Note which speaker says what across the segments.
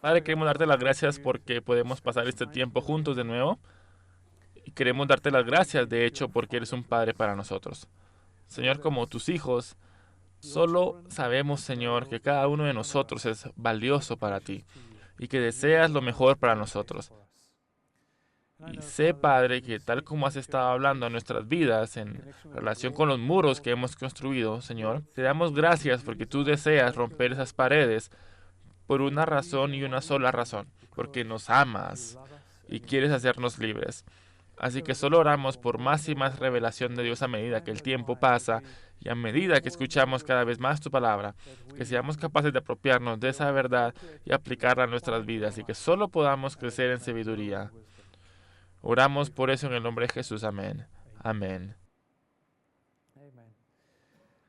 Speaker 1: Padre, queremos darte las gracias porque podemos pasar este tiempo juntos de nuevo. Y queremos darte las gracias, de hecho, porque eres un Padre para nosotros. Señor, como tus hijos, solo sabemos, Señor, que cada uno de nosotros es valioso para ti y que deseas lo mejor para nosotros. Y sé, Padre, que tal como has estado hablando en nuestras vidas en relación con los muros que hemos construido, Señor, te damos gracias porque tú deseas romper esas paredes por una razón y una sola razón, porque nos amas y quieres hacernos libres. Así que solo oramos por más y más revelación de Dios a medida que el tiempo pasa y a medida que escuchamos cada vez más tu palabra, que seamos capaces de apropiarnos de esa verdad y aplicarla a nuestras vidas y que solo podamos crecer en sabiduría. Oramos por eso en el nombre de Jesús. Amén. Amén.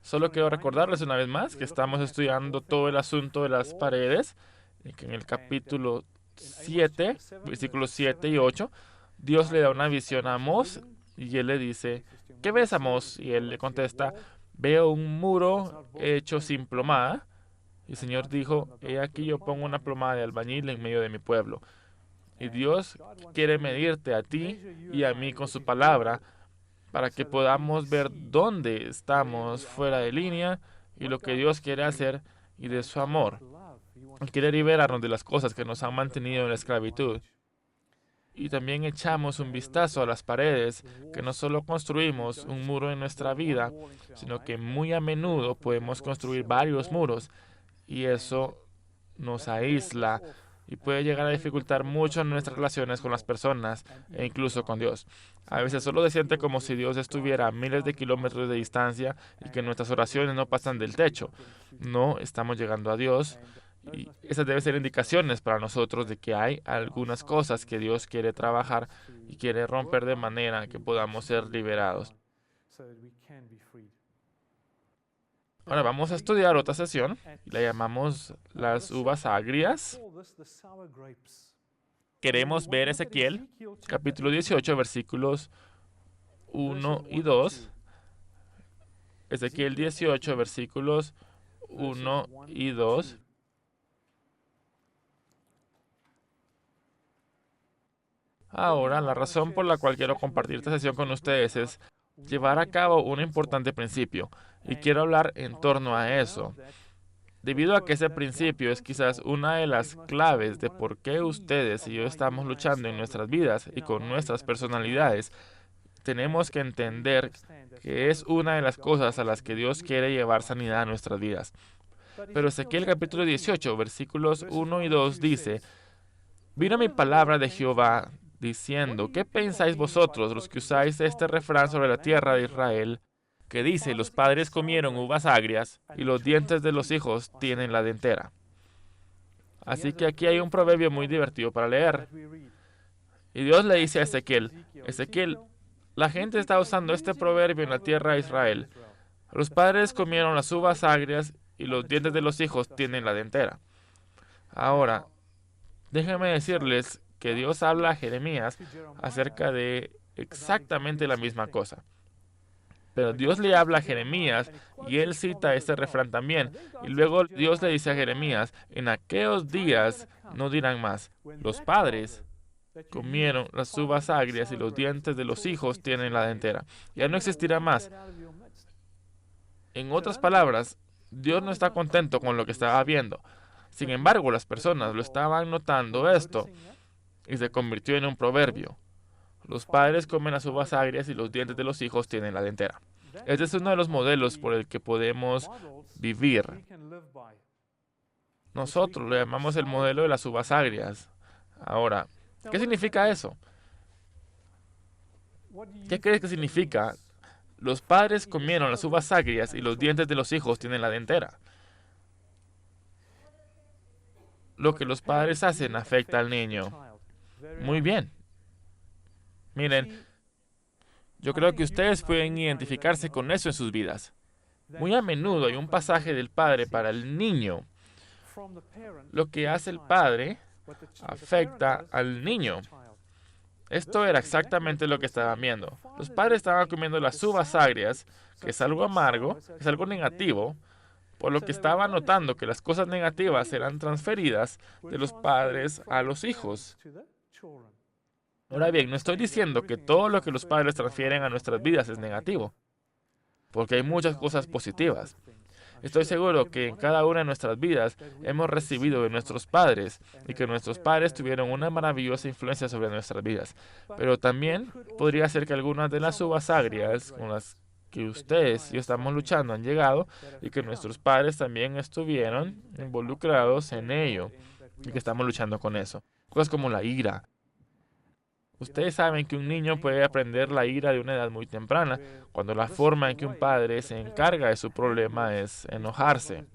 Speaker 1: Solo quiero recordarles una vez más que estamos estudiando todo el asunto de las paredes, y que en el capítulo 7, versículos 7 y 8, Dios le da una visión a Amós y él le dice, ¿qué ves, Amós? Y él le contesta, veo un muro hecho sin plomada. Y el Señor dijo, he aquí yo pongo una plomada de albañil en medio de mi pueblo. Y Dios quiere medirte a ti y a mí con su palabra para que podamos ver dónde estamos fuera de línea y lo que Dios quiere hacer y de su amor. Él quiere liberarnos de las cosas que nos han mantenido en la esclavitud. Y también echamos un vistazo a las paredes, que no solo construimos un muro en nuestra vida, sino que muy a menudo podemos construir varios muros, y eso nos aísla y puede llegar a dificultar mucho nuestras relaciones con las personas e incluso con Dios. A veces solo se siente como si Dios estuviera a miles de kilómetros de distancia y que nuestras oraciones no pasan del techo. No estamos llegando a Dios y esas deben ser indicaciones para nosotros de que hay algunas cosas que Dios quiere trabajar y quiere romper de manera que podamos ser liberados. Ahora vamos a estudiar otra sesión, y la llamamos las uvas agrias. Queremos ver Ezequiel, capítulo 18, versículos 1 y 2. Ezequiel 18, versículos 1 y 2. Ahora, la razón por la cual quiero compartir esta sesión con ustedes es llevar a cabo un importante principio, y quiero hablar en torno a eso. Debido a que ese principio es quizás una de las claves de por qué ustedes y yo estamos luchando en nuestras vidas y con nuestras personalidades, tenemos que entender que es una de las cosas a las que Dios quiere llevar sanidad a nuestras vidas. Pero Ezequiel capítulo 18, versículos 1 y 2 dice, vino mi palabra de Jehová diciendo, ¿qué pensáis vosotros los que usáis este refrán sobre la tierra de Israel? Que dice, los padres comieron uvas agrias y los dientes de los hijos tienen la dentera. Así que aquí hay un proverbio muy divertido para leer. Y Dios le dice a Ezequiel, Ezequiel, la gente está usando este proverbio en la tierra de Israel. Los padres comieron las uvas agrias y los dientes de los hijos tienen la dentera. Ahora, déjenme decirles que Dios habla a Jeremías acerca de exactamente la misma cosa. Pero Dios le habla a Jeremías y él cita este refrán también. Y luego Dios le dice a Jeremías, en aquellos días no dirán más, los padres comieron las uvas agrias y los dientes de los hijos tienen la dentera. Ya no existirá más. En otras palabras, Dios no está contento con lo que estaba viendo. Sin embargo, las personas lo estaban notando esto y se convirtió en un proverbio. Los padres comen las uvas agrias y los dientes de los hijos tienen la dentera. Este es uno de los modelos por el que podemos vivir. Nosotros lo llamamos el modelo de las uvas agrias. Ahora, ¿qué significa eso? ¿Qué crees que significa? Los padres comieron las uvas agrias y los dientes de los hijos tienen la dentera. Lo que los padres hacen afecta al niño. Muy bien. Miren, yo creo que ustedes pueden identificarse con eso en sus vidas. Muy a menudo hay un pasaje del padre para el niño. Lo que hace el padre afecta al niño. Esto era exactamente lo que estaban viendo. Los padres estaban comiendo las uvas agrias, que es algo amargo, es algo negativo, por lo que estaba notando que las cosas negativas eran transferidas de los padres a los hijos. Ahora bien, no estoy diciendo que todo lo que los padres transfieren a nuestras vidas es negativo, porque hay muchas cosas positivas. Estoy seguro que en cada una de nuestras vidas hemos recibido de nuestros padres y que nuestros padres tuvieron una maravillosa influencia sobre nuestras vidas. Pero también podría ser que algunas de las uvas agrias con las que ustedes y yo estamos luchando han llegado y que nuestros padres también estuvieron involucrados en ello y que estamos luchando con eso. Cosas como la ira. Ustedes saben que un niño puede aprender la ira de una edad muy temprana, cuando la forma en que un padre se encarga de su problema es enojarse.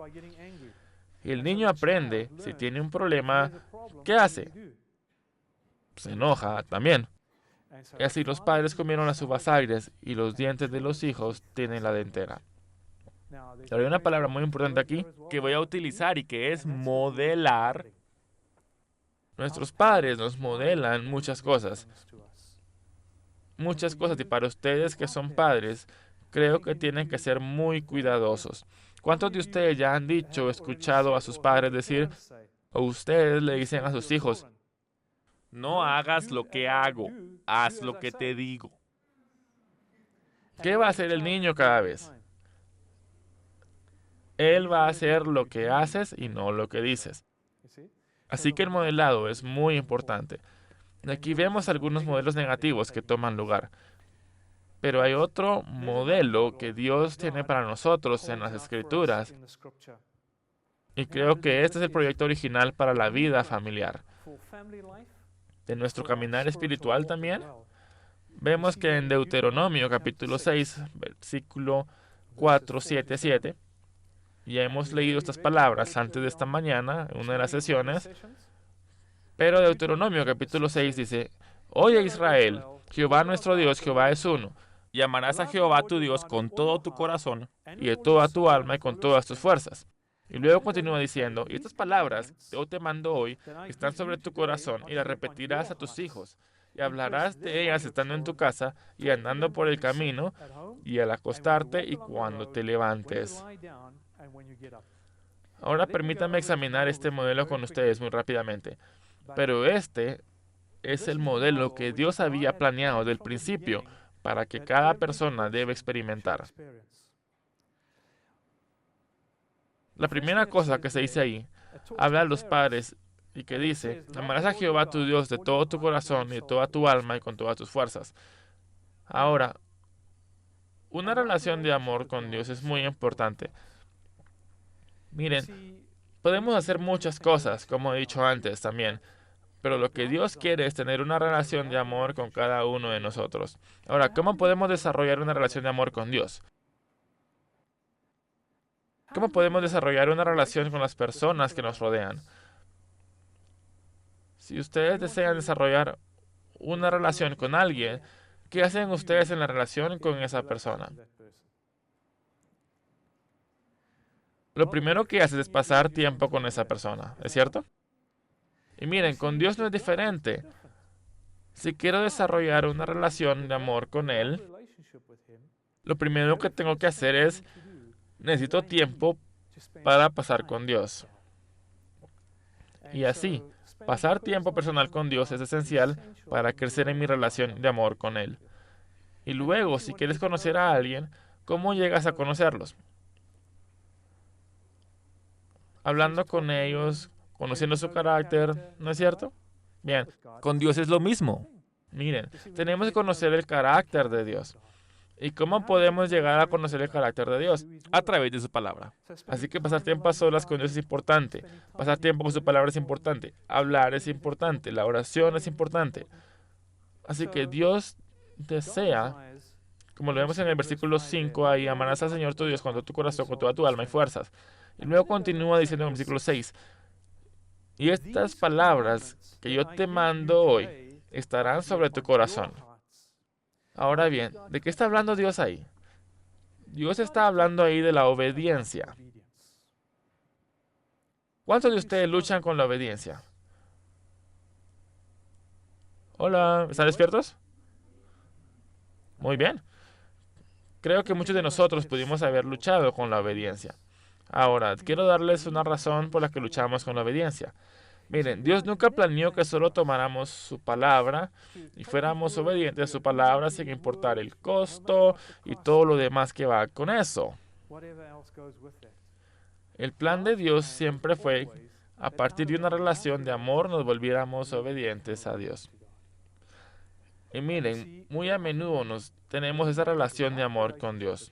Speaker 1: Y el niño aprende, si tiene un problema, ¿qué hace? Se enoja también. Y así los padres comieron las uvas agrias y los dientes de los hijos tienen la dentera. Pero hay una palabra muy importante aquí que voy a utilizar y que es modelar. Nuestros padres nos modelan muchas cosas. Muchas cosas, y para ustedes que son padres, creo que tienen que ser muy cuidadosos. ¿Cuántos de ustedes ya han dicho o escuchado a sus padres decir, o ustedes le dicen a sus hijos, no hagas lo que hago, haz lo que te digo? ¿Qué va a hacer el niño cada vez? Él va a hacer lo que haces y no lo que dices. Así que el modelado es muy importante. Aquí vemos algunos modelos negativos que toman lugar. Pero hay otro modelo que Dios tiene para nosotros en las Escrituras. Y creo que este es el proyecto original para la vida familiar. De nuestro caminar espiritual también. Vemos que en Deuteronomio capítulo 6, versículo 4, 7, 7, ya hemos leído estas palabras antes de esta mañana, en una de las sesiones, pero Deuteronomio capítulo 6 dice, Oye Israel, Jehová nuestro Dios, Jehová es uno. Y amarás a Jehová tu Dios con todo tu corazón, y de toda tu alma, y con todas tus fuerzas. Y luego continúa diciendo, y estas palabras yo te mando hoy, que están sobre tu corazón, y las repetirás a tus hijos, y hablarás de ellas estando en tu casa, y andando por el camino, y al acostarte, y cuando te levantes. Ahora permítanme examinar este modelo con ustedes muy rápidamente. Pero este es el modelo que Dios había planeado del principio para que cada persona debe experimentar. La primera cosa que se dice ahí, habla a los padres y que dice, amarás a Jehová tu Dios de todo tu corazón y de toda tu alma y con todas tus fuerzas. Ahora, una relación de amor con Dios es muy importante. Miren, podemos hacer muchas cosas, como he dicho antes también, pero lo que Dios quiere es tener una relación de amor con cada uno de nosotros. Ahora, ¿cómo podemos desarrollar una relación de amor con Dios? ¿Cómo podemos desarrollar una relación con las personas que nos rodean? Si ustedes desean desarrollar una relación con alguien, ¿qué hacen ustedes en la relación con esa persona? Lo primero que haces es pasar tiempo con esa persona, ¿es cierto? Y miren, con Dios no es diferente. Si quiero desarrollar una relación de amor con Él, lo primero que tengo que hacer es, necesito tiempo para pasar con Dios. Y así, pasar tiempo personal con Dios es esencial para crecer en mi relación de amor con Él. Y luego, si quieres conocer a alguien, ¿cómo llegas a conocerlos? Hablando con ellos, conociendo su carácter, ¿no es cierto? Bien, con Dios es lo mismo. Miren, tenemos que conocer el carácter de Dios. ¿Y cómo podemos llegar a conocer el carácter de Dios? A través de su palabra. Así que pasar tiempo a solas con Dios es importante. Pasar tiempo con su palabra es importante. Hablar es importante. La oración es importante. Así que Dios desea, como lo vemos en el versículo 5, ahí, amarás al Señor tu Dios con todo tu corazón, con toda tu alma y fuerzas. Y luego continúa diciendo en el versículo 6, y estas palabras que yo te mando hoy estarán sobre tu corazón. Ahora bien, ¿de qué está hablando Dios ahí? Dios está hablando ahí de la obediencia. ¿Cuántos de ustedes luchan con la obediencia? Hola, ¿están despiertos? Muy bien. Creo que muchos de nosotros pudimos haber luchado con la obediencia. Ahora, quiero darles una razón por la que luchamos con la obediencia. Miren, Dios nunca planeó que solo tomáramos su palabra y fuéramos obedientes a su palabra sin importar el costo y todo lo demás que va con eso. El plan de Dios siempre fue, a partir de una relación de amor, nos volviéramos obedientes a Dios. Y miren, muy a menudo tenemos esa relación de amor con Dios.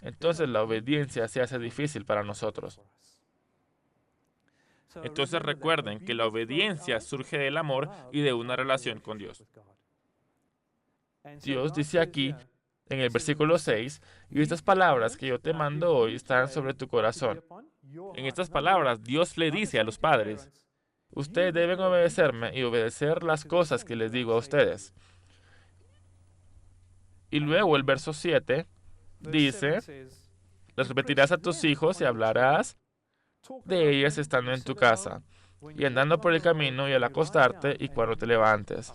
Speaker 1: Entonces la obediencia se hace difícil para nosotros. Entonces recuerden que la obediencia surge del amor y de una relación con Dios. Dios dice aquí, en el versículo 6, y estas palabras que yo te mando hoy están sobre tu corazón. En estas palabras, Dios le dice a los padres, ustedes deben obedecerme y obedecer las cosas que les digo a ustedes. Y luego el verso 7 dice, les repetirás a tus hijos y hablarás de ellas estando en tu casa, y andando por el camino y al acostarte y cuando te levantes.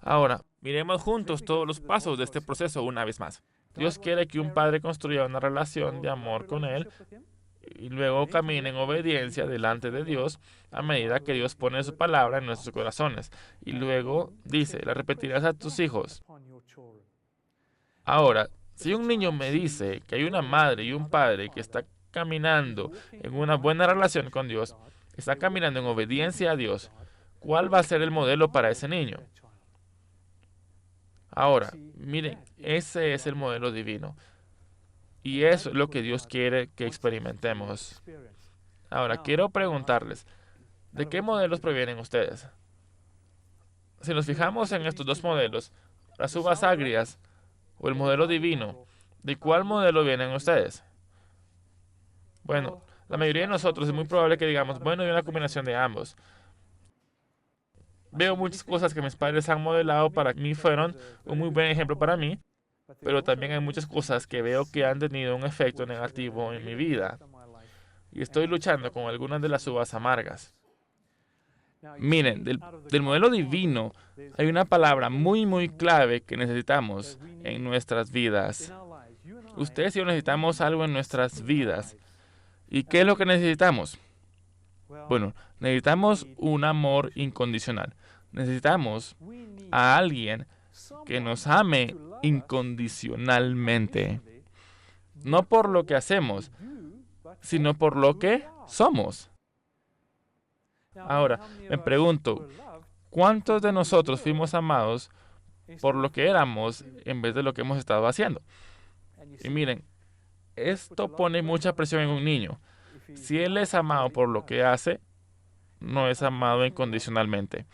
Speaker 1: Ahora, miremos juntos todos los pasos de este proceso una vez más. Dios quiere que un padre construya una relación de amor con Él y luego camine en obediencia delante de Dios a medida que Dios pone su palabra en nuestros corazones. Y luego dice, la repetirás a tus hijos. Ahora, si un niño me dice que hay una madre y un padre que está caminando en una buena relación con Dios, está caminando en obediencia a Dios, ¿cuál va a ser el modelo para ese niño? Ahora, miren, ese es el modelo divino. Y eso es lo que Dios quiere que experimentemos. Ahora, quiero preguntarles, ¿de qué modelos provienen ustedes? Si nos fijamos en estos dos modelos, las uvas agrias o el modelo divino, ¿de cuál modelo vienen ustedes? Bueno, la mayoría de nosotros es muy probable que digamos, bueno, hay una combinación de ambos. Veo muchas cosas que mis padres han modelado para mí fueron un muy buen ejemplo para mí, pero también hay muchas cosas que veo que han tenido un efecto negativo en mi vida. Y estoy luchando con algunas de las uvas amargas. Miren, del modelo divino hay una palabra muy clave que necesitamos en nuestras vidas. Ustedes y yo necesitamos algo en nuestras vidas. ¿Y qué es lo que necesitamos? Bueno, necesitamos un amor incondicional. Necesitamos a alguien que nos ame incondicionalmente. No por lo que hacemos, sino por lo que somos. Ahora, me pregunto, ¿cuántos de nosotros fuimos amados por lo que éramos en vez de lo que hemos estado haciendo? Y miren, esto pone mucha presión en un niño. Si él es amado por lo que hace, no es amado incondicionalmente.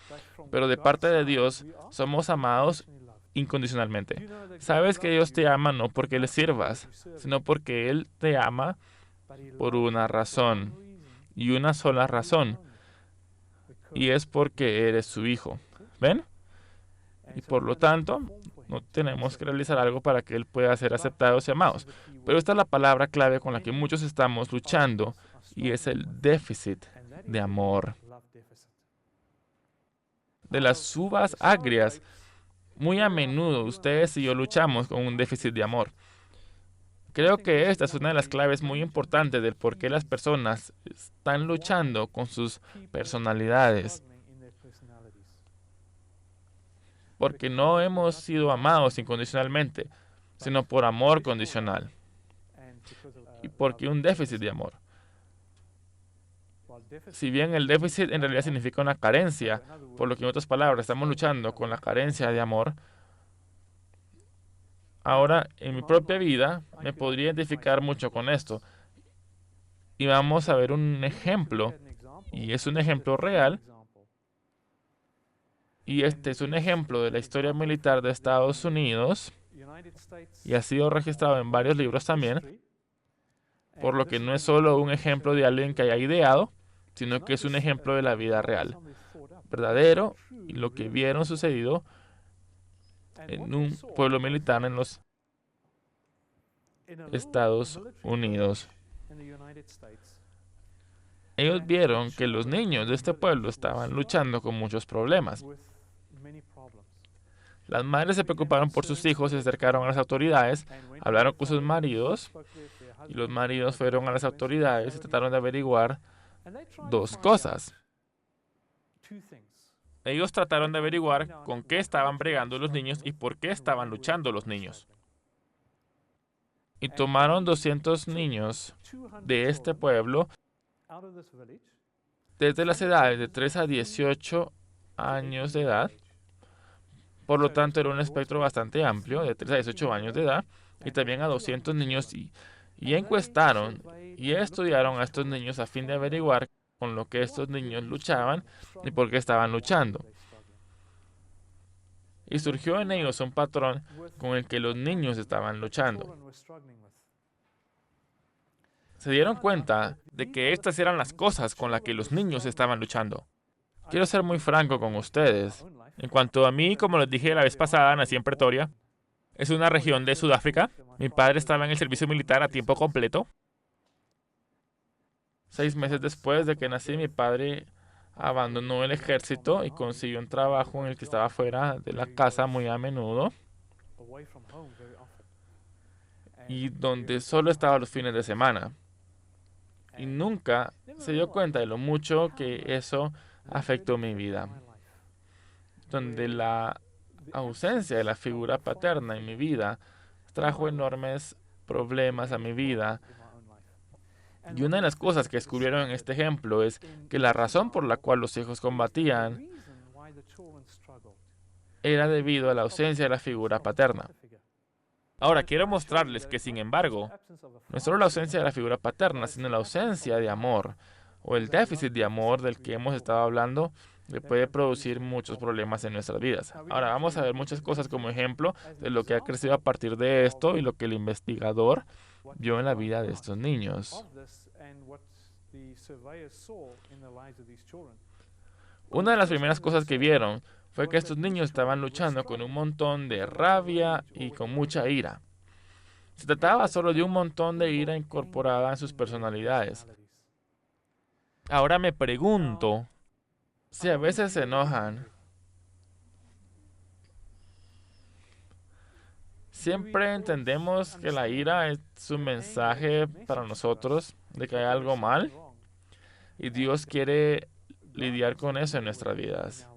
Speaker 1: Pero de parte de Dios, somos amados incondicionalmente. Sabes que Dios te ama no porque le sirvas, sino porque Él te ama por una razón, y una sola razón, y es porque eres su hijo. ¿Ven? Y por lo tanto, no tenemos que realizar algo para que Él pueda ser aceptados y amados. Pero esta es la palabra clave con la que muchos estamos luchando, y es el déficit de amor. De las uvas agrias, muy a menudo ustedes y yo luchamos con un déficit de amor. Creo que esta es una de las claves muy importantes del por qué las personas están luchando con sus personalidades. Porque no hemos sido amados incondicionalmente, sino por amor condicional. Y porque un déficit de amor. Si bien el déficit en realidad significa una carencia, por lo que en otras palabras estamos luchando con la carencia de amor, ahora en mi propia vida me podría identificar mucho con esto. Y vamos a ver un ejemplo, y es un ejemplo real, y este es un ejemplo de la historia militar de Estados Unidos, y ha sido registrado en varios libros también, por lo que no es solo un ejemplo de alguien que haya ideado, sino que es un ejemplo de la vida real, verdadero, y lo que vieron sucedido en un pueblo militar en los Estados Unidos. Ellos vieron que los niños de este pueblo estaban luchando con muchos problemas. Las madres se preocuparon por sus hijos, se acercaron a las autoridades, hablaron con sus maridos Y los maridos fueron a las autoridades y trataron de averiguar dos cosas. Ellos trataron de averiguar con qué estaban bregando los niños y por qué estaban luchando los niños. Y tomaron 200 niños de este pueblo desde las edades de 3 a 18 años de edad. Por lo tanto, era un espectro bastante amplio, de 3 a 18 años de edad, y también a 200 niños, y encuestaron y estudiaron a estos niños a fin de averiguar con lo que estos niños luchaban y por qué estaban luchando. Y surgió en ellos un patrón con el que los niños estaban luchando. Se dieron cuenta de que estas eran las cosas con las que los niños estaban luchando. Quiero ser muy franco con ustedes. En cuanto a mí, como les dije la vez pasada, nací en Pretoria. Es una región de Sudáfrica. Mi padre estaba en el servicio militar a tiempo completo. 6 meses después de que nací, mi padre abandonó el ejército y consiguió un trabajo en el que estaba fuera de la casa muy a menudo y donde solo estaba los fines de semana. Y nunca se dio cuenta de lo mucho que eso afectó mi vida. Donde la ausencia de la figura paterna en mi vida trajo enormes problemas a mi vida. Y una de las cosas que descubrieron en este ejemplo es que la razón por la cual los hijos combatían era debido a la ausencia de la figura paterna. Ahora, quiero mostrarles que, sin embargo, no es solo la ausencia de la figura paterna, sino la ausencia de amor o el déficit de amor del que hemos estado hablando, que puede producir muchos problemas en nuestras vidas. Ahora, vamos a ver muchas cosas como ejemplo de lo que ha crecido a partir de esto y lo que el investigador vio en la vida de estos niños. Una de las primeras cosas que vieron fue que estos niños estaban luchando con un montón de rabia y con mucha ira. Se trataba solo de un montón de ira incorporada en sus personalidades. Ahora me pregunto si a veces se enojan. Siempre entendemos que la ira es un mensaje para nosotros de que hay algo mal y Dios quiere lidiar con eso en nuestras vidas.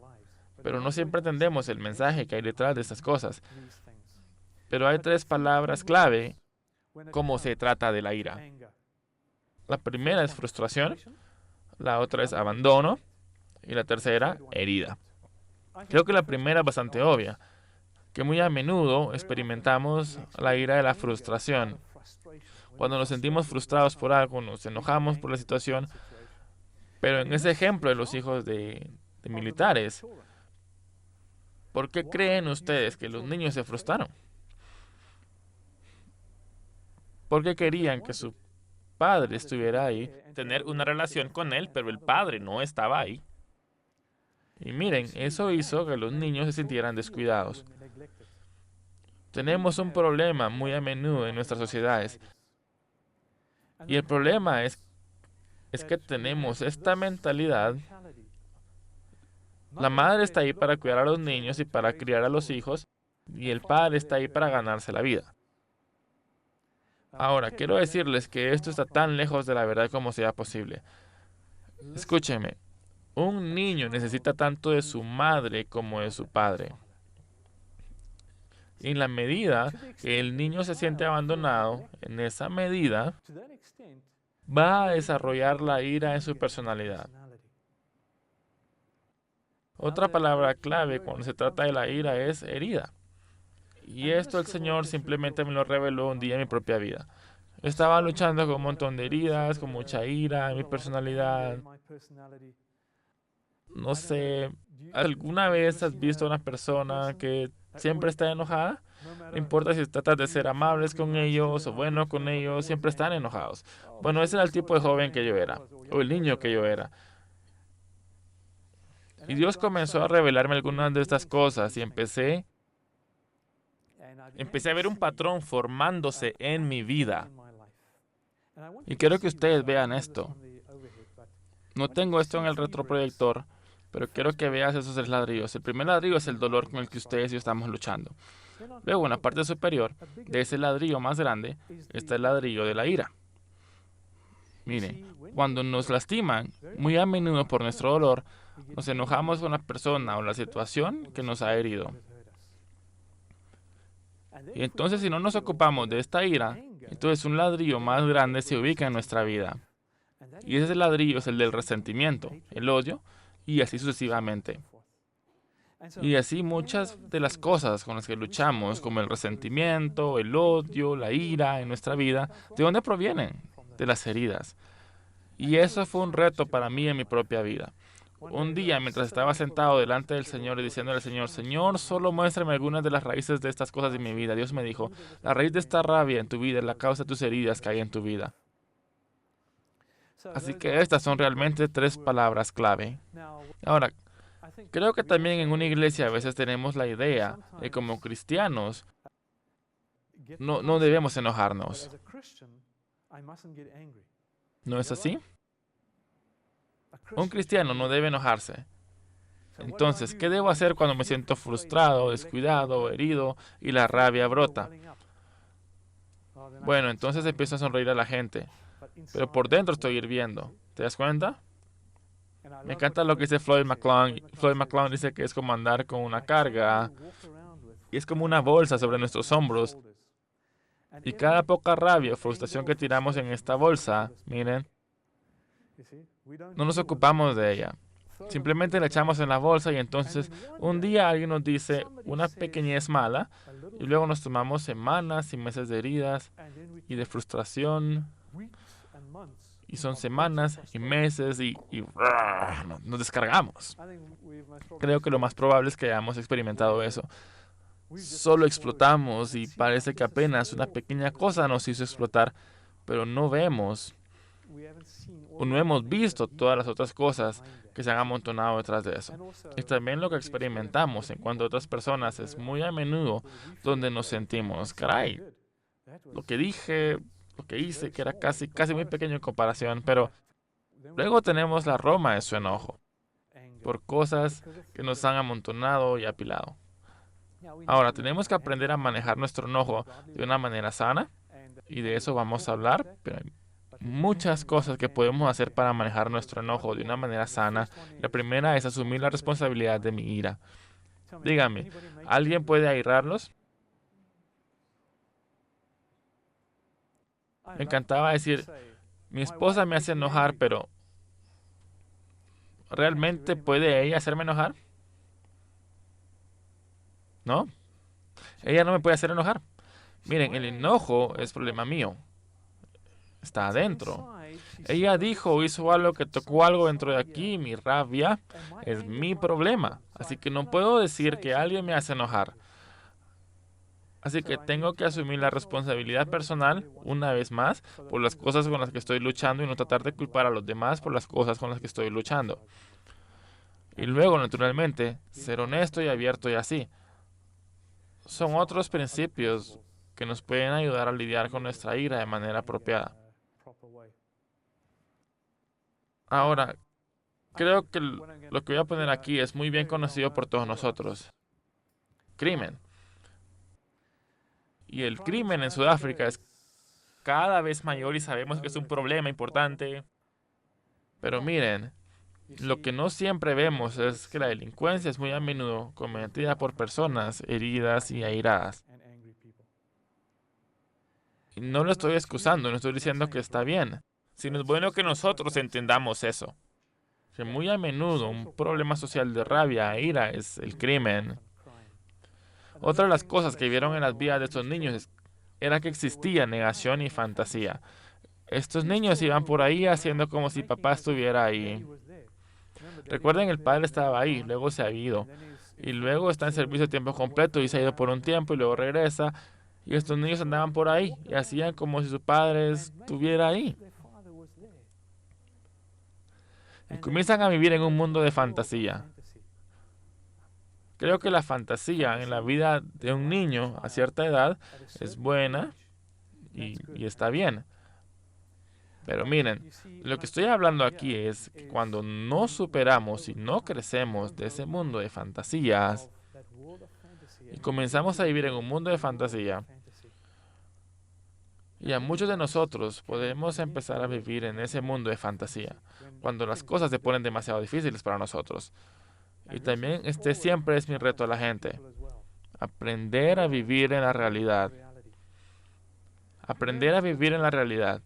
Speaker 1: Pero no siempre entendemos el mensaje que hay detrás de estas cosas. Pero hay 3 palabras clave como se trata de la ira. La primera es frustración, la otra es abandono y la tercera, herida. Creo que la primera es bastante obvia, que muy a menudo experimentamos la ira de la frustración. Cuando nos sentimos frustrados por algo, nos enojamos por la situación, pero en ese ejemplo de los hijos de militares, ¿por qué creen ustedes que los niños se frustraron? Porque querían que su padre estuviera ahí, tener una relación con él, pero el padre no estaba ahí. Y miren, eso hizo que los niños se sintieran descuidados. Tenemos un problema muy a menudo en nuestras sociedades. Y el problema es que tenemos esta mentalidad. La madre está ahí para cuidar a los niños y para criar a los hijos, y el padre está ahí para ganarse la vida. Ahora, quiero decirles que esto está tan lejos de la verdad como sea posible. Escúchenme, un niño necesita tanto de su madre como de su padre. Y en la medida que el niño se siente abandonado, en esa medida va a desarrollar la ira en su personalidad. Otra palabra clave cuando se trata de la ira es herida. Y esto el Señor simplemente me lo reveló un día en mi propia vida. Estaba luchando con un montón de heridas, con mucha ira en mi personalidad. No sé, ¿alguna vez has visto a una persona que siempre está enojada? No importa si tratas de ser amables con ellos o bueno con ellos, siempre están enojados. Bueno, ese era el tipo de joven que yo era, o el niño que yo era. Y Dios comenzó a revelarme algunas de estas cosas y empecé a ver un patrón formándose en mi vida. Y quiero que ustedes vean esto. No tengo esto en el retroproyector, pero quiero que veas esos 3 ladrillos. El primer ladrillo es el dolor con el que ustedes y yo estamos luchando. Luego, en la parte superior de ese ladrillo más grande está el ladrillo de la ira. Mire, cuando nos lastiman, muy a menudo por nuestro dolor, nos enojamos con la persona o la situación que nos ha herido. Y entonces, si no nos ocupamos de esta ira, entonces un ladrillo más grande se ubica en nuestra vida. Y ese ladrillo es el del resentimiento, el odio, y así sucesivamente. Y así muchas de las cosas con las que luchamos, como el resentimiento, el odio, la ira en nuestra vida, ¿de dónde provienen? De las heridas. Y eso fue un reto para mí en mi propia vida. Un día, mientras estaba sentado delante del Señor y diciéndole al Señor, Señor, solo muéstrame algunas de las raíces de estas cosas de mi vida, Dios me dijo, la raíz de esta rabia en tu vida es la causa de tus heridas que hay en tu vida. Así que estas son realmente 3 palabras clave. Ahora, creo que también en una iglesia a veces tenemos la idea de que como cristianos no debemos enojarnos. ¿No es así? Un cristiano no debe enojarse. Entonces, ¿qué debo hacer cuando me siento frustrado, descuidado, herido y la rabia brota? Bueno, entonces empiezo a sonreír a la gente, pero por dentro estoy hirviendo. ¿Te das cuenta? Me encanta lo que dice Floyd McClung. Floyd McClung dice que es como andar con una carga y es como una bolsa sobre nuestros hombros. Y cada poca rabia o frustración que tiramos en esta bolsa, miren, no nos ocupamos de ella. Simplemente la echamos en la bolsa y entonces un día alguien nos dice una pequeñez mala y luego nos tomamos semanas y meses de heridas y de frustración. Y son semanas y meses y nos descargamos. Creo que lo más probable es que hayamos experimentado eso. Solo explotamos y parece que apenas una pequeña cosa nos hizo explotar, pero no vemos o no hemos visto todas las otras cosas que se han amontonado detrás de eso. Y también lo que experimentamos en cuanto a otras personas es muy a menudo donde nos sentimos, caray, lo que dije, lo que hice, que era casi muy pequeño en comparación, pero luego tenemos la roma de su enojo por cosas que nos han amontonado y apilado. Ahora, tenemos que aprender a manejar nuestro enojo de una manera sana, y de eso vamos a hablar, pero hay muchas cosas que podemos hacer para manejar nuestro enojo de una manera sana. La primera es asumir la responsabilidad de mi ira. Dígame, ¿alguien puede airarlos? Me encantaba decir, mi esposa me hace enojar, pero ¿realmente puede ella hacerme enojar? ¿No? Ella no me puede hacer enojar. Miren, el enojo es problema mío. Está adentro. Ella dijo o hizo algo que tocó algo dentro de aquí. Mi rabia es mi problema. Así que no puedo decir que alguien me hace enojar. Así que tengo que asumir la responsabilidad personal, una vez más, por las cosas con las que estoy luchando y no tratar de culpar a los demás por las cosas con las que estoy luchando. Y luego, naturalmente, ser honesto y abierto y así. Son otros principios que nos pueden ayudar a lidiar con nuestra ira de manera apropiada. Ahora, creo que lo que voy a poner aquí es muy bien conocido por todos nosotros. Crimen. Y el crimen en Sudáfrica es cada vez mayor y sabemos que es un problema importante. Pero miren, lo que no siempre vemos es que la delincuencia es muy a menudo cometida por personas heridas y airadas. Y no lo estoy excusando, no estoy diciendo que está bien, sino es bueno que nosotros entendamos eso. Que muy a menudo un problema social de rabia e ira es el crimen. Otra de las cosas que vieron en las vidas de estos niños era que existía negación y fantasía. Estos niños iban por ahí haciendo como si papá estuviera ahí. Recuerden, el padre estaba ahí, luego se ha ido. Y luego está en servicio a tiempo completo y se ha ido por un tiempo y luego regresa. Y estos niños andaban por ahí y hacían como si su padre estuviera ahí. Y comienzan a vivir en un mundo de fantasía. Creo que la fantasía en la vida de un niño a cierta edad es buena y está bien. Pero miren, lo que estoy hablando aquí es que cuando no superamos y no crecemos de ese mundo de fantasías, Y comenzamos a vivir en un mundo de fantasía. Y a muchos de nosotros podemos empezar a vivir en ese mundo de fantasía, cuando las cosas se ponen demasiado difíciles para nosotros. Y también este siempre es mi reto a la gente. Aprender a vivir en la realidad. Aprender a vivir en la realidad,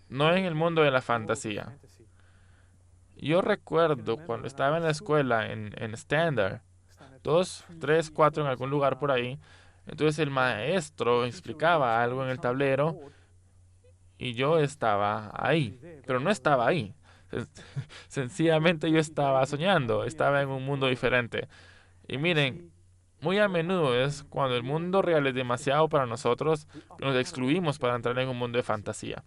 Speaker 1: no en el mundo de la fantasía. Yo recuerdo cuando estaba en la escuela, en Standard, 2, 3, 4 en algún lugar por ahí. Entonces el maestro explicaba algo en el tablero y yo estaba ahí, pero no estaba ahí. Sencillamente yo estaba soñando, estaba en un mundo diferente. Y miren, muy a menudo es cuando el mundo real es demasiado para nosotros, que nos excluimos para entrar en un mundo de fantasía.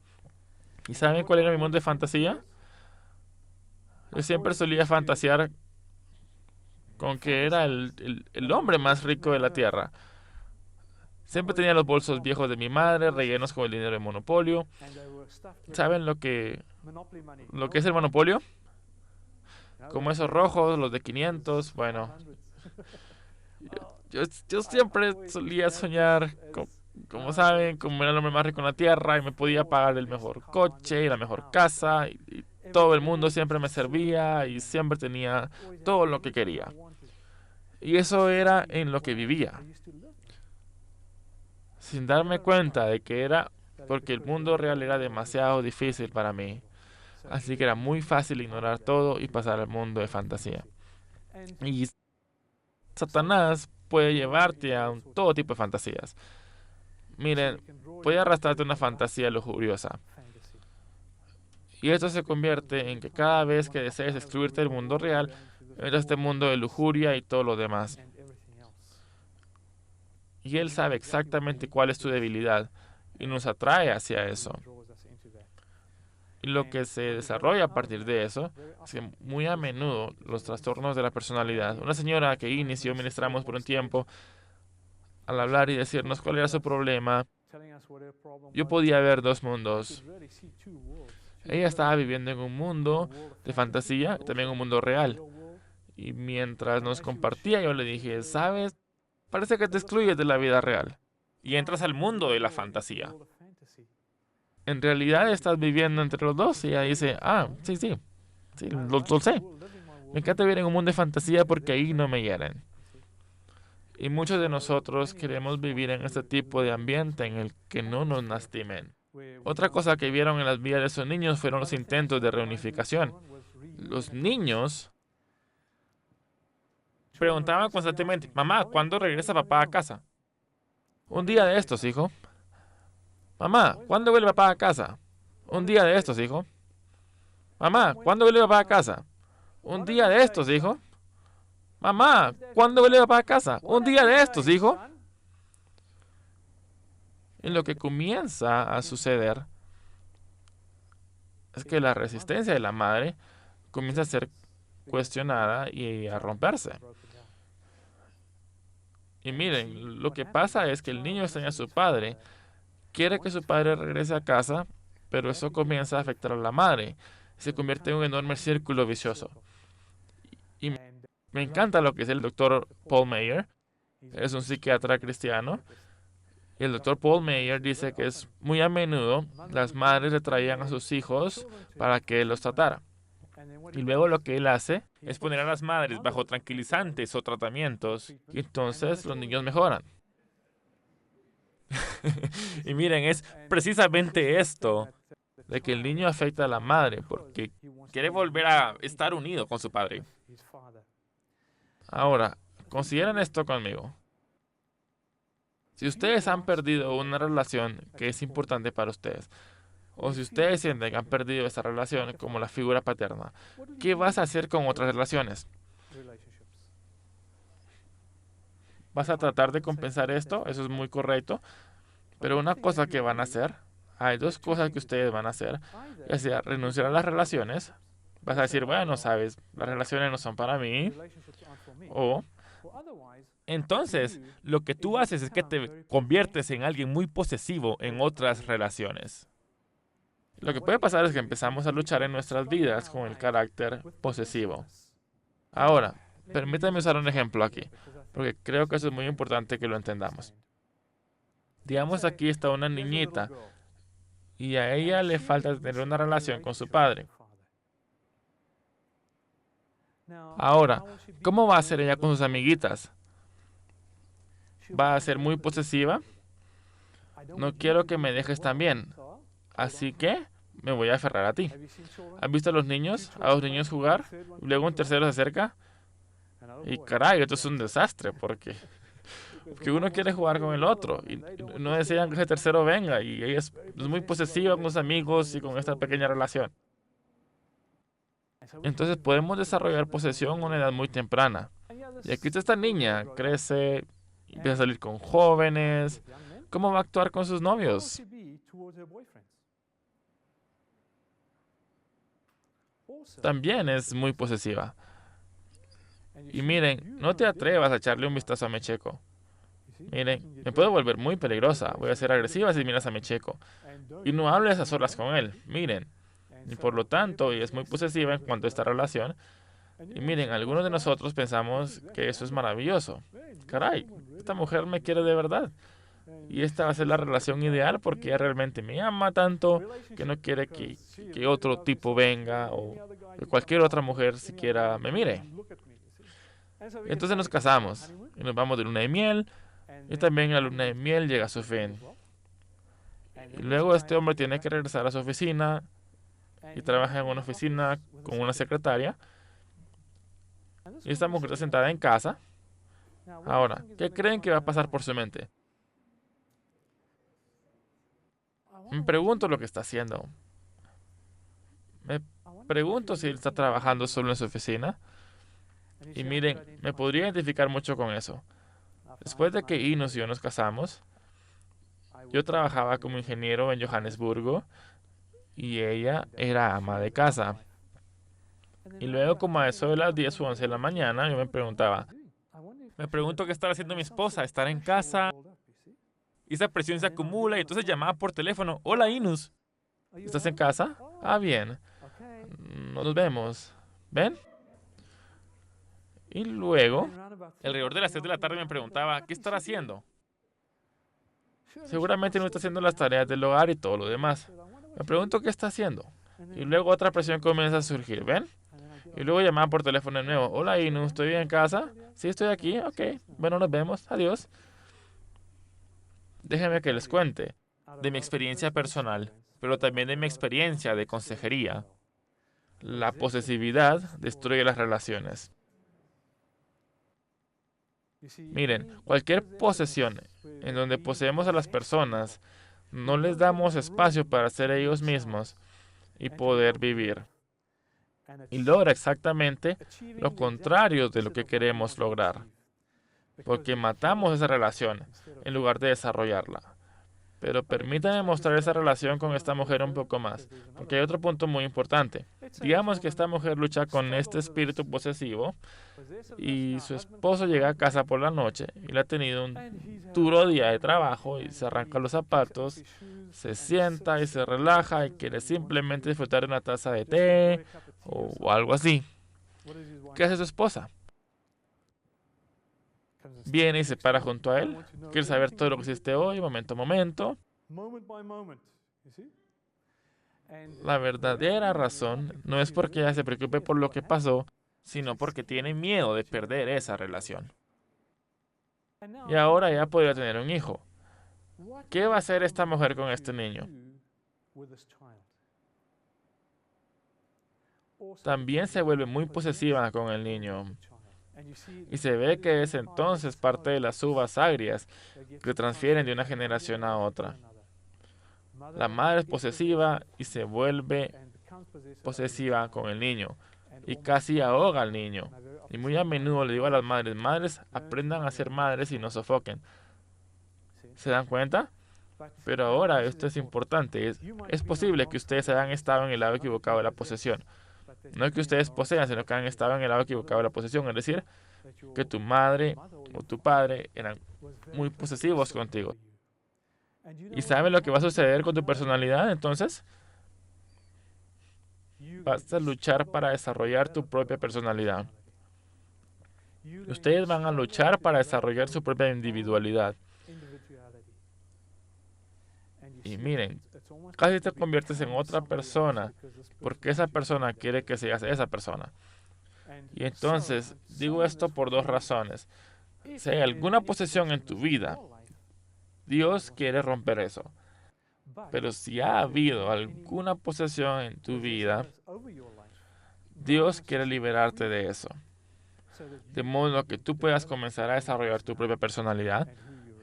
Speaker 1: ¿Y saben cuál era mi mundo de fantasía? Yo siempre solía fantasear con que era el hombre más rico de la tierra. Siempre tenía los bolsos viejos de mi madre, rellenos con el dinero de Monopolio. ¿Saben lo que es el Monopolio? Como esos rojos, los de 500. Bueno, yo siempre solía soñar, como saben, como era el hombre más rico en la tierra y me podía pagar el mejor coche y la mejor casa y todo el mundo siempre me servía y siempre tenía todo lo que quería. Y eso era en lo que vivía, sin darme cuenta de que era porque el mundo real era demasiado difícil para mí. Así que era muy fácil ignorar todo y pasar al mundo de fantasía. Y Satanás puede llevarte a todo tipo de fantasías. Miren, puede arrastrarte a una fantasía lujuriosa. Y esto se convierte en que cada vez que desees excluirte del mundo real, entras a este mundo de lujuria y todo lo demás. Y Él sabe exactamente cuál es tu debilidad y nos atrae hacia eso. Y lo que se desarrolla a partir de eso es que muy a menudo los trastornos de la personalidad. Una señora que inició ministramos por un tiempo, al hablar y decirnos cuál era su problema, yo podía ver dos mundos. Ella estaba viviendo en un mundo de fantasía y también un mundo real. Y mientras nos compartía, yo le dije, ¿sabes? Parece que te excluyes de la vida real y entras al mundo de la fantasía. En realidad estás viviendo entre los dos. Y ella dice, sí, sí, sí, lo sé. Me encanta vivir en un mundo de fantasía porque ahí no me hieren. Y muchos de nosotros queremos vivir en este tipo de ambiente en el que no nos lastimen. Otra cosa que vieron en las vidas de esos niños fueron los intentos de reunificación. Los niños preguntaban constantemente, mamá, ¿cuándo regresa papá a casa? Un día de estos, hijo. Mamá, ¿cuándo vuelve papá a casa? Un día de estos, hijo. Mamá, ¿cuándo vuelve papá a casa? Un día de estos, hijo. Mamá, ¿cuándo vuelve papá a casa? Un día de estos, hijo. Y lo que comienza a suceder es que la resistencia de la madre comienza a ser cuestionada y a romperse. Y miren, lo que pasa es que el niño extraña a su padre, quiere que su padre regrese a casa, pero eso comienza a afectar a la madre. Se convierte en un enorme círculo vicioso. Y me encanta lo que dice el doctor Paul Meyer, es un psiquiatra cristiano. Y el doctor Paul Meyer dice que es muy a menudo las madres le traían a sus hijos para que él los tratara. Y luego lo que él hace es poner a las madres bajo tranquilizantes o tratamientos y entonces los niños mejoran. Y miren, es precisamente esto de que el niño afecta a la madre porque quiere volver a estar unido con su padre. Ahora, consideren esto conmigo. Si ustedes han perdido una relación que es importante para ustedes, o si ustedes sienten que han perdido esa relación como la figura paterna, ¿qué vas a hacer con otras relaciones? ¿Vas a tratar de compensar esto? Eso es muy correcto. Pero una cosa que van a hacer, hay dos cosas que ustedes van a hacer, ya sea renunciar a las relaciones, vas a decir, bueno, sabes, las relaciones no son para mí, o entonces lo que tú haces es que te conviertes en alguien muy posesivo en otras relaciones. Lo que puede pasar es que empezamos a luchar en nuestras vidas con el carácter posesivo. Ahora, permítanme usar un ejemplo aquí. porque creo que eso es muy importante que lo entendamos. Digamos, aquí está una niñita y a ella le falta tener una relación con su padre. Ahora, ¿cómo va a ser ella con sus amiguitas? ¿Va a ser muy posesiva? No quiero que me dejes también, así que me voy a aferrar a ti. ¿Has visto a los niños? A los niños jugar, y luego un tercero se acerca y caray, esto es un desastre porque uno quiere jugar con el otro y no desean que ese tercero venga y ella es muy posesiva con sus amigos y con esta pequeña relación. Entonces podemos desarrollar posesión a una edad muy temprana. Y aquí está esta niña, crece, empieza a salir con jóvenes. ¿Cómo va a actuar con sus novios? También es muy posesiva. Y miren, no te atrevas a echarle un vistazo a Mecheco. Miren, me puedo volver muy peligrosa. Voy a ser agresiva si miras a Mecheco. Y no hables a solas con él. Miren. Y por lo tanto, y es muy posesiva en cuanto a esta relación. Y miren, algunos de nosotros pensamos que eso es maravilloso. Caray, esta mujer me quiere de verdad. Y esta va a ser la relación ideal porque ella realmente me ama tanto que no quiere que otro tipo venga o que cualquier otra mujer siquiera me mire. Entonces nos casamos y nos vamos de luna de miel y también la luna de miel llega a su fin. Y luego este hombre tiene que regresar a su oficina y trabaja en una oficina con una secretaria. Y esta mujer está sentada en casa. Ahora, ¿qué creen que va a pasar por su mente? Me pregunto lo que está haciendo. Me pregunto si él está trabajando solo en su oficina. Y miren, me podría identificar mucho con eso. Después de que Inos y yo nos casamos, yo trabajaba como ingeniero en Johannesburgo y ella era ama de casa. Y luego, como a eso de las 10 o 11 de la mañana, yo me pregunto qué estará haciendo mi esposa, estar en casa. Y esa presión se acumula y entonces llamaba por teléfono. Hola, Inus. ¿Estás en casa? Ah, bien. Nos vemos. ¿Ven? Y luego, alrededor de las 6 de la tarde me preguntaba, ¿qué estará haciendo? Seguramente no está haciendo las tareas del hogar y todo lo demás. Me pregunto qué está haciendo. Y luego otra presión comienza a surgir, ¿ven? Y luego llamaba por teléfono de nuevo. Hola, Inus, ¿estoy en casa? Sí, estoy aquí. Ok. Bueno, nos vemos. Adiós. Déjenme que les cuente de mi experiencia personal, pero también de mi experiencia de consejería. La posesividad destruye las relaciones. Miren, cualquier posesión en donde poseemos a las personas, no les damos espacio para ser ellos mismos y poder vivir. Y logra exactamente lo contrario de lo que queremos lograr, porque matamos esa relación en lugar de desarrollarla. Pero permítame mostrar esa relación con esta mujer un poco más, porque hay otro punto muy importante. Digamos que esta mujer lucha con este espíritu posesivo y su esposo llega a casa por la noche y le ha tenido un duro día de trabajo y se arranca los zapatos, se sienta y se relaja y quiere simplemente disfrutar de una taza de té o algo así. ¿Qué hace su esposa? Viene y se para junto a él. Quiere saber todo lo que hiciste hoy, momento a momento. La verdadera razón no es porque ella se preocupe por lo que pasó, sino porque tiene miedo de perder esa relación. Y ahora ella podría tener un hijo. ¿Qué va a hacer esta mujer con este niño? También se vuelve muy posesiva con el niño. Y se ve que es entonces parte de las uvas agrias que transfieren de una generación a otra. La madre es posesiva y se vuelve posesiva con el niño y casi ahoga al niño. Y muy a menudo le digo a las madres, madres, aprendan a ser madres y no sofoquen. ¿Se dan cuenta? Pero ahora esto es importante. Es posible que ustedes hayan estado en el lado equivocado de la posesión. No es que ustedes posean, sino que han estado en el lado equivocado de la posesión. Es decir, que tu madre o tu padre eran muy posesivos contigo. ¿Y sabes lo que va a suceder con tu personalidad? Entonces, vas a luchar para desarrollar tu propia personalidad. Ustedes van a luchar para desarrollar su propia individualidad. Y miren, casi te conviertes en otra persona porque esa persona quiere que seas esa persona. Y entonces, digo esto por dos razones. Si hay alguna posesión en tu vida, Dios quiere romper eso. Pero si ha habido alguna posesión en tu vida, Dios quiere liberarte de eso. De modo que tú puedas comenzar a desarrollar tu propia personalidad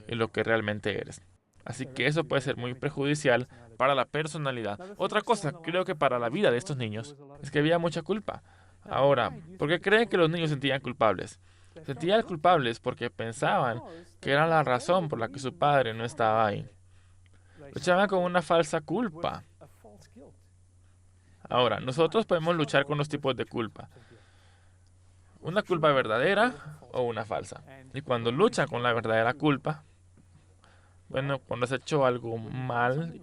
Speaker 1: y lo que realmente eres. Así que eso puede ser muy perjudicial para la personalidad. Otra cosa, creo que para la vida de estos niños, es que había mucha culpa. Ahora, ¿por qué creen que los niños se sentían culpables? Sentían culpables porque pensaban que era la razón por la que su padre no estaba ahí. Luchaban con una falsa culpa. Ahora, nosotros podemos luchar con los tipos de culpa. Una culpa verdadera o una falsa. Y cuando luchan con la verdadera culpa, bueno, cuando has hecho algo mal,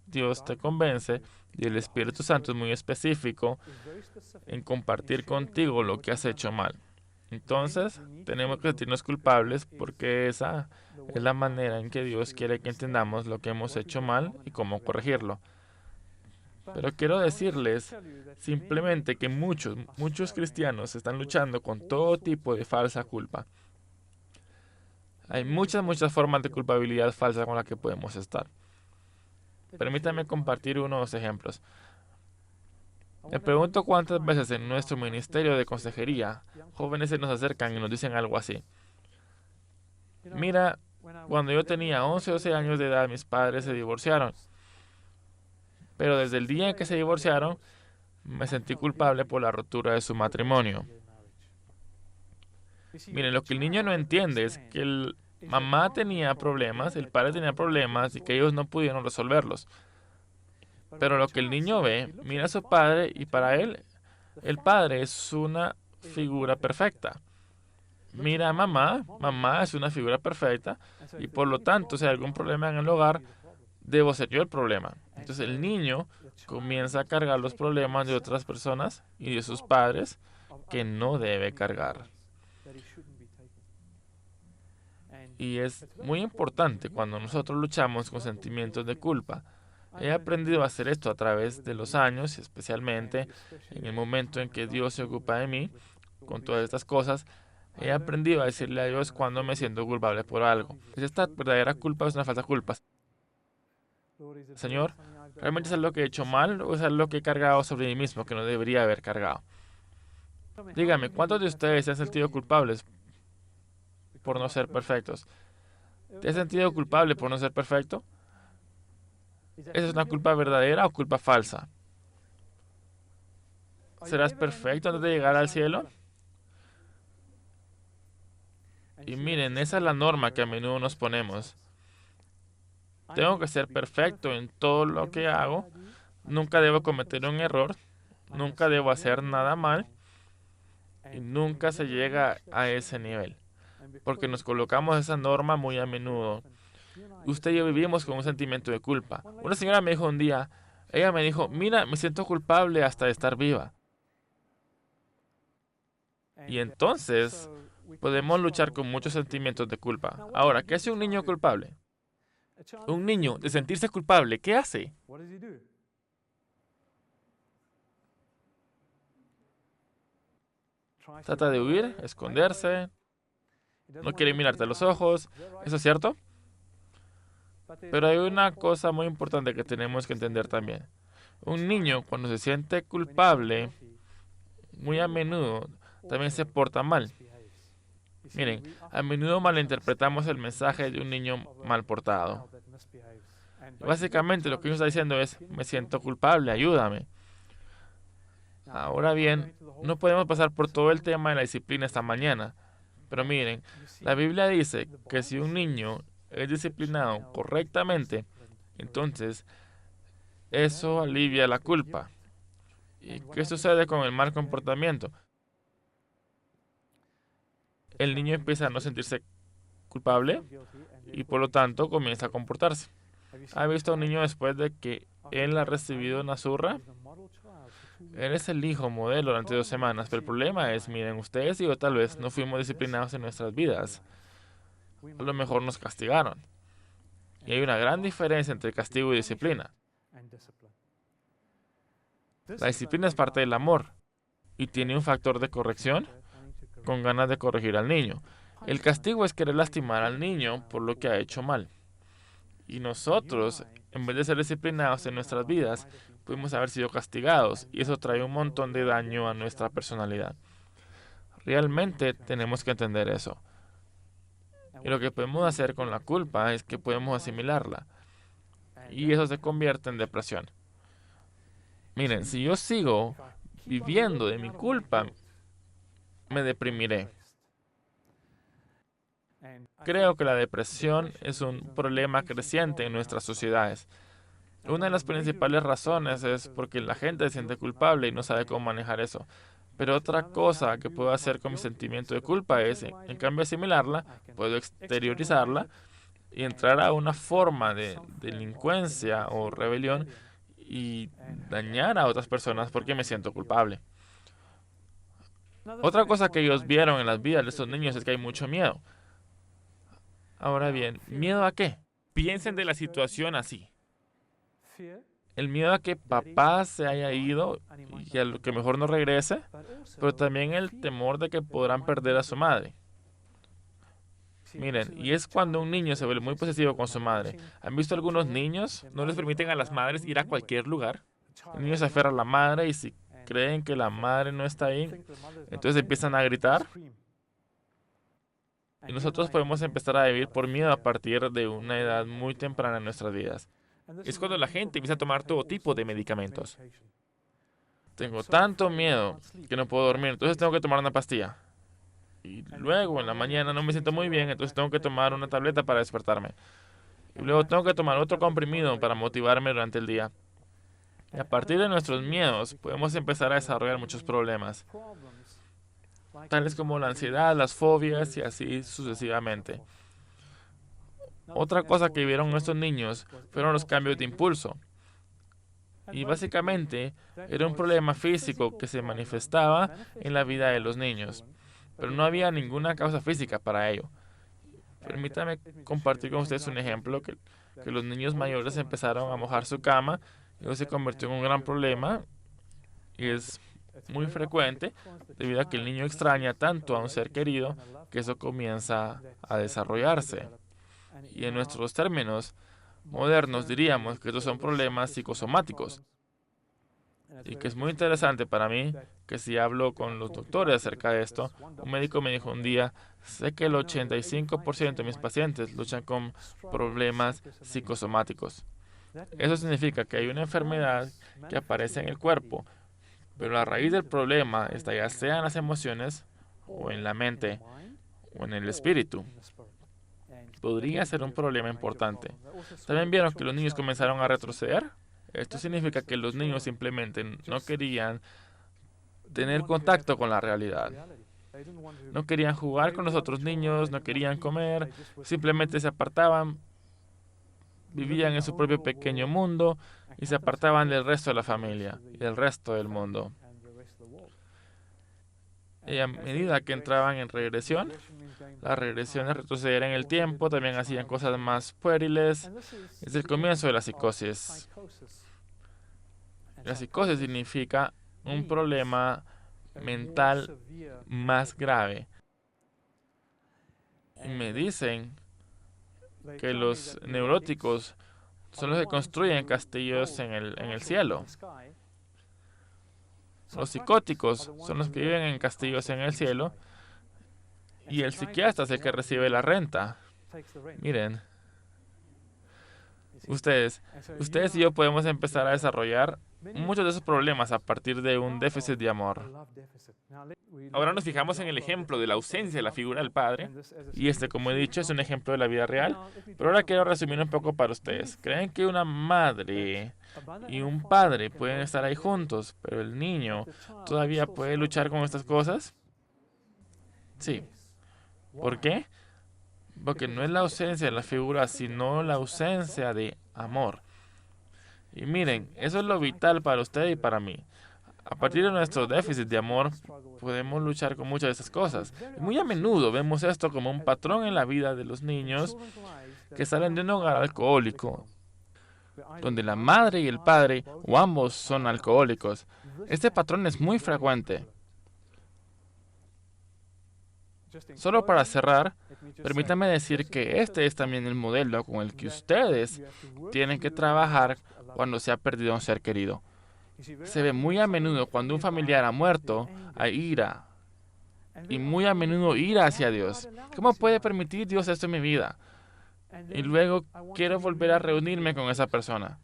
Speaker 1: Dios te convence y el Espíritu Santo es muy específico en compartir contigo lo que has hecho mal. Entonces, tenemos que sentirnos culpables porque esa es la manera en que Dios quiere que entendamos lo que hemos hecho mal y cómo corregirlo. Pero quiero decirles simplemente que muchos cristianos están luchando con todo tipo de falsa culpa. Hay muchas formas de culpabilidad falsa con la que podemos estar. Permítanme compartir unos ejemplos. Me pregunto cuántas veces en nuestro ministerio de consejería, jóvenes se nos acercan y nos dicen algo así. Mira, cuando yo tenía 11 o 12 años de edad, mis padres se divorciaron. Pero desde el día en que se divorciaron, me sentí culpable por la ruptura de su matrimonio. Miren, lo que el niño no entiende es que mamá tenía problemas, el padre tenía problemas y que ellos no pudieron resolverlos. Pero lo que el niño ve, mira a su padre y para él, el padre es una figura perfecta. Mira a mamá, mamá es una figura perfecta y por lo tanto, si hay algún problema en el hogar, debo ser yo el problema. Entonces el niño comienza a cargar los problemas de otras personas y de sus padres que no debe cargar. Y es muy importante cuando nosotros luchamos con sentimientos de culpa. He aprendido a hacer esto a través de los años, y especialmente en el momento en que Dios se ocupa de mí con todas estas cosas. He aprendido a decirle a Dios cuando me siento culpable por algo. ¿Es esta verdadera culpa o es una falsa culpa? Señor, ¿realmente es algo que he hecho mal o es algo que he cargado sobre mí mismo que no debería haber cargado? Dígame, ¿cuántos de ustedes se han sentido culpables por no ser perfectos? ¿Te has sentido culpable por no ser perfecto? ¿Esa es una culpa verdadera o culpa falsa? ¿Serás perfecto antes de llegar al cielo? Y miren, esa es la norma que a menudo nos ponemos. Tengo que ser perfecto en todo lo que hago. Nunca debo cometer un error. Nunca debo hacer nada mal. Y nunca se llega a ese nivel. Porque nos colocamos esa norma muy a menudo. Usted y yo vivimos con un sentimiento de culpa. Una señora me dijo un día, ella me dijo, mira, me siento culpable hasta de estar viva. Y entonces podemos luchar con muchos sentimientos de culpa. Ahora, ¿qué hace un niño culpable? Un niño, de sentirse culpable, ¿qué hace? Trata de huir, esconderse, no quiere mirarte a los ojos. ¿Eso es cierto? Pero hay una cosa muy importante que tenemos que entender también. Un niño, cuando se siente culpable, muy a menudo también se porta mal. Miren, a menudo malinterpretamos el mensaje de un niño mal portado. Básicamente lo que uno está diciendo es, me siento culpable, ayúdame. Ahora bien, no podemos pasar por todo el tema de la disciplina esta mañana. Pero miren, la Biblia dice que si un niño es disciplinado correctamente, entonces eso alivia la culpa. ¿Y qué sucede con el mal comportamiento? El niño empieza a no sentirse culpable y por lo tanto comienza a comportarse. ¿Ha visto a un niño después de que él ha recibido una zurra? eres el hijo modelo durante 2 semanas, pero el problema es, miren, ustedes y yo tal vez no fuimos disciplinados en nuestras vidas. A lo mejor nos castigaron. Y hay una gran diferencia entre castigo y disciplina. La disciplina es parte del amor y tiene un factor de corrección con ganas de corregir al niño. El castigo es querer lastimar al niño por lo que ha hecho mal. Y nosotros, en vez de ser disciplinados en nuestras vidas, pudimos haber sido castigados y eso trae un montón de daño a nuestra personalidad. Realmente tenemos que entender eso. Y lo que podemos hacer con la culpa es que podemos asimilarla. Y eso se convierte en depresión. Miren, si yo sigo viviendo de mi culpa, me deprimiré. Creo que la depresión es un problema creciente en nuestras sociedades. Una de las principales razones es porque la gente se siente culpable y no sabe cómo manejar eso. Pero otra cosa que puedo hacer con mi sentimiento de culpa es, en cambio de asimilarla, puedo exteriorizarla y entrar a una forma de delincuencia o rebelión y dañar a otras personas porque me siento culpable. Otra cosa que ellos vieron en las vidas de estos niños es que hay mucho miedo. Ahora bien, ¿miedo a qué? Piensen de la situación así. El miedo a que papá se haya ido y a lo que mejor no regrese, pero también el temor de que podrán perder a su madre. Miren, y es cuando un niño se vuelve muy posesivo con su madre. ¿Han visto algunos niños? No les permiten a las madres ir a cualquier lugar. El niño se aferra a la madre y si creen que la madre no está ahí, entonces empiezan a gritar. Y nosotros podemos empezar a vivir por miedo a partir de una edad muy temprana en nuestras vidas. Es cuando la gente empieza a tomar todo tipo de medicamentos. Tengo tanto miedo que no puedo dormir, entonces tengo que tomar una pastilla. Y luego en la mañana no me siento muy bien, entonces tengo que tomar una tableta para despertarme. Y luego tengo que tomar otro comprimido para motivarme durante el día. Y a partir de nuestros miedos podemos empezar a desarrollar muchos problemas, tales como la ansiedad, las fobias y así sucesivamente. Otra cosa que vieron estos niños fueron los cambios de impulso. Y básicamente era un problema físico que se manifestaba en la vida de los niños, pero no había ninguna causa física para ello. Permítame compartir con ustedes un ejemplo que los niños mayores empezaron a mojar su cama y eso se convirtió en un gran problema y es muy frecuente debido a que el niño extraña tanto a un ser querido que eso comienza a desarrollarse. Y en nuestros términos modernos diríamos que estos son problemas psicosomáticos. Y que es muy interesante para mí que si hablo con los doctores acerca de esto, un médico me dijo un día, sé que el 85% de mis pacientes luchan con problemas psicosomáticos. Eso significa que hay una enfermedad que aparece en el cuerpo, pero la raíz del problema está ya sea en las emociones o en la mente o en el espíritu. Podría ser un problema importante. ¿También vieron que los niños comenzaron a retroceder? Esto significa que los niños simplemente no querían tener contacto con la realidad. No querían jugar con los otros niños, no querían comer, simplemente se apartaban, vivían en su propio pequeño mundo y se apartaban del resto de la familia y del resto del mundo. Y a medida que entraban en regresión, las regresiones retroceder en el tiempo, también hacían cosas más pueriles. Es el comienzo de la psicosis. La psicosis significa un problema mental más grave. Y me dicen que los neuróticos son los que construyen castillos en el cielo. Los psicóticos son los que viven en castillos en el cielo y el psiquiatra es el que recibe la renta. Miren, ustedes y yo podemos empezar a desarrollar muchos de esos problemas a partir de un déficit de amor. Ahora nos fijamos en el ejemplo de la ausencia de la figura del padre, y este, como he dicho, es un ejemplo de la vida real, pero ahora quiero resumir un poco para ustedes. ¿Creen que una madre y un padre pueden estar ahí juntos, pero el niño todavía puede luchar con estas cosas? Sí. ¿Por qué? Porque no es la ausencia de la figura, sino la ausencia de amor. Y miren, eso es lo vital para usted y para mí. A partir de nuestro déficit de amor, podemos luchar con muchas de esas cosas. Y muy a menudo vemos esto como un patrón en la vida de los niños que salen de un hogar alcohólico, donde la madre y el padre, o ambos, son alcohólicos. Este patrón es muy frecuente. Solo para cerrar, permítame decir que este es también el modelo con el que ustedes tienen que trabajar cuando se ha perdido un ser querido. Se ve muy a menudo cuando un familiar ha muerto, hay ira, y muy a menudo ira hacia Dios. ¿Cómo puede permitir Dios esto en mi vida? Y luego quiero volver a reunirme con esa persona.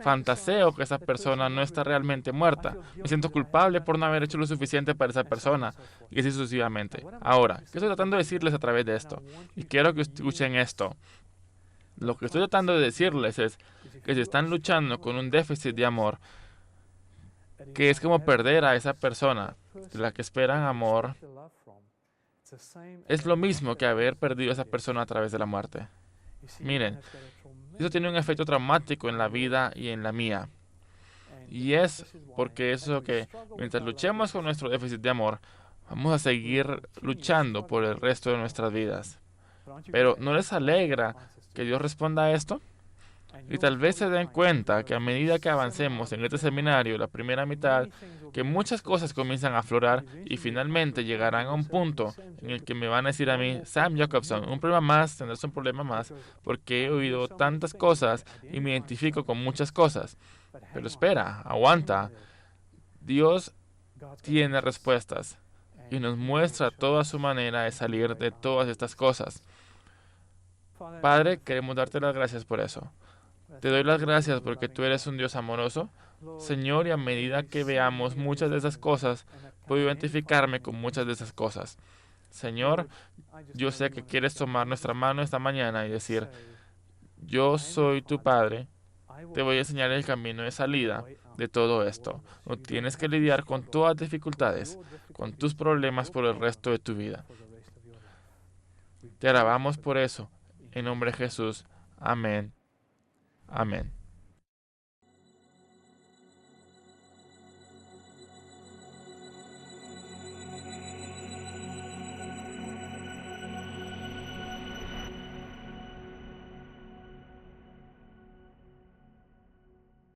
Speaker 1: Fantaseo que esa persona no está realmente muerta. Me siento culpable por no haber hecho lo suficiente para esa persona. Y así sucesivamente. Ahora, ¿qué estoy tratando de decirles a través de esto? Y quiero que escuchen esto. Lo que estoy tratando de decirles es que si están luchando con un déficit de amor, que es como perder a esa persona de la que esperan amor, es lo mismo que haber perdido a esa persona a través de la muerte. Miren, eso tiene un efecto traumático en la vida y en la mía. Y es porque eso que mientras luchemos con nuestro déficit de amor, vamos a seguir luchando por el resto de nuestras vidas. Pero ¿no les alegra que Dios responda a esto? Y tal vez se den cuenta que a medida que avancemos en este seminario, la primera mitad, que muchas cosas comienzan a aflorar y finalmente llegarán a un punto en el que me van a decir a mí, Sam Jacobson, un problema más, tendrás un problema más, porque he oído tantas cosas y me identifico con muchas cosas. Pero espera, aguanta. Dios tiene respuestas y nos muestra toda su manera de salir de todas estas cosas. Padre, queremos darte las gracias por eso. Te doy las gracias porque tú eres un Dios amoroso, Señor, y a medida que veamos muchas de esas cosas, puedo identificarme con muchas de esas cosas. Señor, yo sé que quieres tomar nuestra mano esta mañana y decir, yo soy tu Padre, te voy a enseñar el camino de salida de todo esto. No tienes que lidiar con todas las dificultades, con tus problemas por el resto de tu vida. Te alabamos por eso. En nombre de Jesús. Amén. Amén.